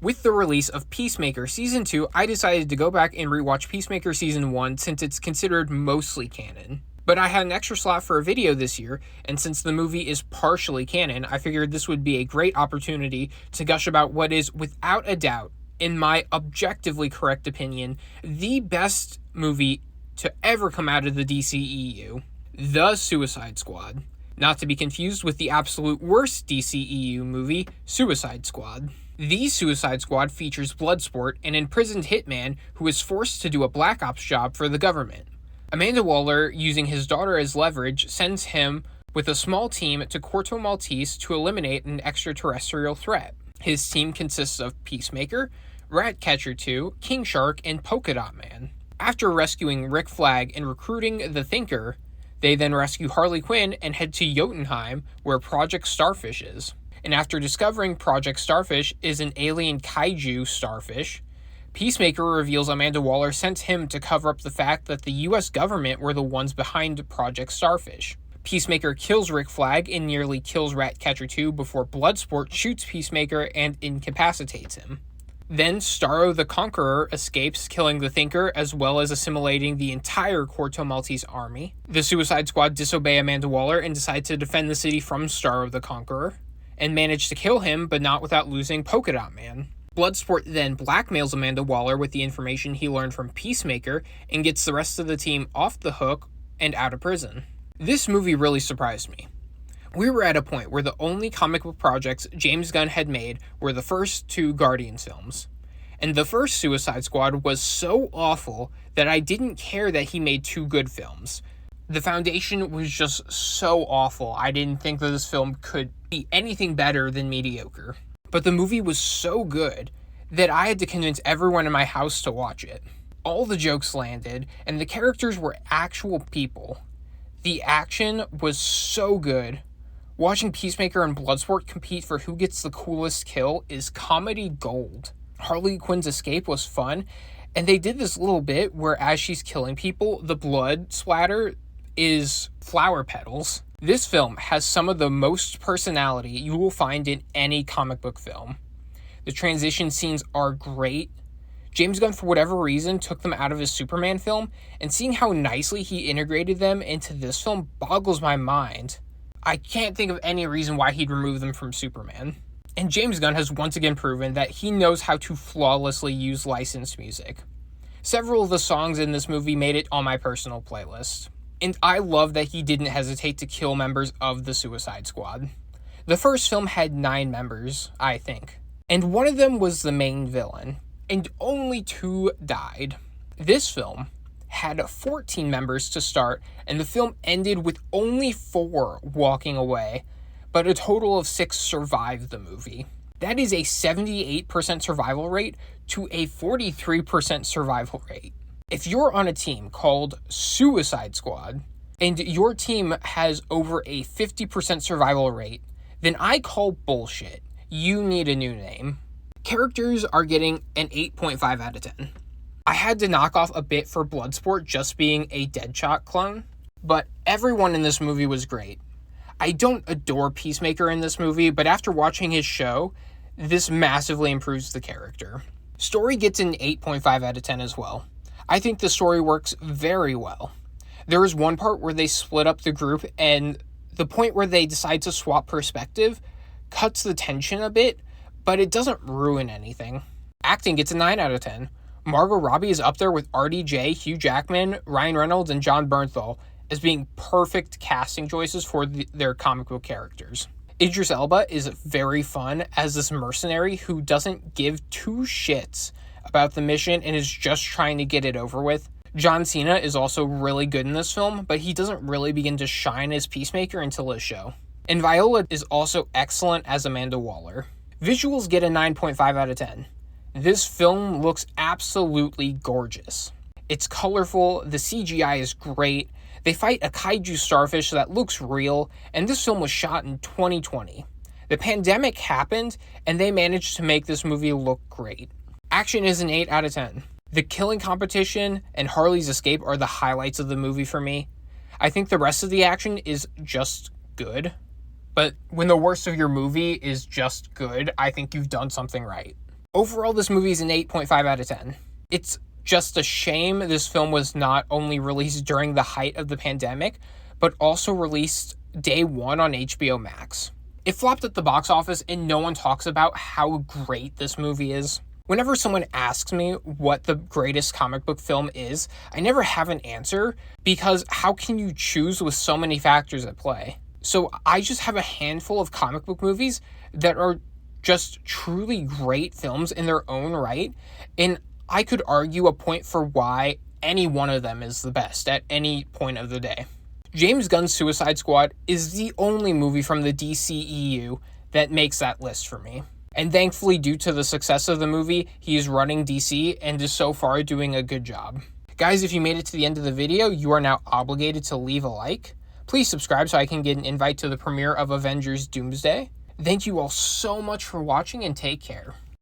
With the release of Peacemaker Season 2, I decided to go back and rewatch Peacemaker Season 1 since it's considered mostly canon. But I had an extra slot for a video this year, and since the movie is partially canon, I figured this would be a great opportunity to gush about what is, without a doubt, in my objectively correct opinion, the best movie to ever come out of the DCEU, The Suicide Squad. Not to be confused with the absolute worst DCEU movie, Suicide Squad. The Suicide Squad features Bloodsport, an imprisoned hitman who is forced to do a Black Ops job for the government. Amanda Waller, using his daughter as leverage, sends him with a small team to Corto Maltese to eliminate an extraterrestrial threat. His team consists of Peacemaker, Ratcatcher 2, King Shark, and Polka Dot Man. After rescuing Rick Flag and recruiting the Thinker, they then rescue Harley Quinn and head to Jotunheim, where Project Starfish is. And after discovering Project Starfish is an alien kaiju starfish, Peacemaker reveals Amanda Waller sent him to cover up the fact that the US government were the ones behind Project Starfish. Peacemaker kills Rick Flag and nearly kills Ratcatcher 2 before Bloodsport shoots Peacemaker and incapacitates him. Then Starro the Conqueror escapes, killing the Thinker as well as assimilating the entire Corto Maltese army. The Suicide Squad disobey Amanda Waller and decide to defend the city from Starro the Conqueror, and manage to kill him, but not without losing Polka Dot Man. Bloodsport then blackmails Amanda Waller with the information he learned from Peacemaker and gets the rest of the team off the hook and out of prison. This movie really surprised me. We were at a point where the only comic book projects James Gunn had made were the first two Guardians films. And the first Suicide Squad was so awful that I didn't care that he made two good films. The foundation was just so awful, I didn't think that this film could be anything better than mediocre. But the movie was so good that I had to convince everyone in my house to watch it. All the jokes landed, and the characters were actual people. The action was so good. Watching Peacemaker and Bloodsport compete for who gets the coolest kill is comedy gold. Harley Quinn's escape was fun, and they did this little bit where as she's killing people, the blood splatter is flower petals. This film has some of the most personality you will find in any comic book film. The transition scenes are great. James Gunn, for whatever reason, took them out of his Superman film, and seeing how nicely he integrated them into this film boggles my mind. I can't think of any reason why he'd remove them from Superman. And James Gunn has once again proven that he knows how to flawlessly use licensed music. Several of the songs in this movie made it on my personal playlist. And I love that he didn't hesitate to kill members of the Suicide Squad. The first film had 9 members, I think. And one of them was the main villain. And only 2 died. This film had 14 members to start, and the film ended with only 4 walking away, but a total of 6 survived the movie. That is a 78% survival rate to a 43% survival rate. If you're on a team called Suicide Squad, and your team has over a 50% survival rate, then I call bullshit. You need a new name. Characters are getting an 8.5 out of 10. I had to knock off a bit for Bloodsport just being a Deadshot clone, but everyone in this movie was great. I don't adore Peacemaker in this movie, but after watching his show, this massively improves the character. Story gets an 8.5 out of 10 as well. I think the story works very well. There is one part where they split up the group, and the point where they decide to swap perspective cuts the tension a bit, but it doesn't ruin anything. Acting gets a 9 out of 10. Margot Robbie is up there with RDJ, Hugh Jackman, Ryan Reynolds, and Jon Bernthal as being perfect casting choices for their comic book characters. Idris Elba is very fun as this mercenary who doesn't give 2 shits about the mission and is just trying to get it over with. John Cena is also really good in this film, but he doesn't really begin to shine as Peacemaker until his show. And Viola is also excellent as Amanda Waller. Visuals get a 9.5 out of 10. This film looks absolutely gorgeous. It's colorful, the CGI is great, they fight a kaiju starfish that looks real, and this film was shot in 2020. The pandemic happened, and they managed to make this movie look great. Action is an 8 out of 10. The killing competition and Harley's escape are the highlights of the movie for me. I think the rest of the action is just good. But when the worst of your movie is just good, I think you've done something right. Overall, this movie is an 8.5 out of 10. It's just a shame this film was not only released during the height of the pandemic, but also released day one on HBO Max. It flopped at the box office and no one talks about how great this movie is. Whenever someone asks me what the greatest comic book film is, I never have an answer because how can you choose with so many factors at play? So I just have a handful of comic book movies that are just truly great films in their own right, and I could argue a point for why any one of them is the best at any point of the day. James Gunn's Suicide Squad is the only movie from the DCEU that makes that list for me. And thankfully, due to the success of the movie, he is running DC and is so far doing a good job. Guys, if you made it to the end of the video, you are now obligated to leave a like. Please subscribe so I can get an invite to the premiere of Avengers Doomsday. Thank you all so much for watching and take care.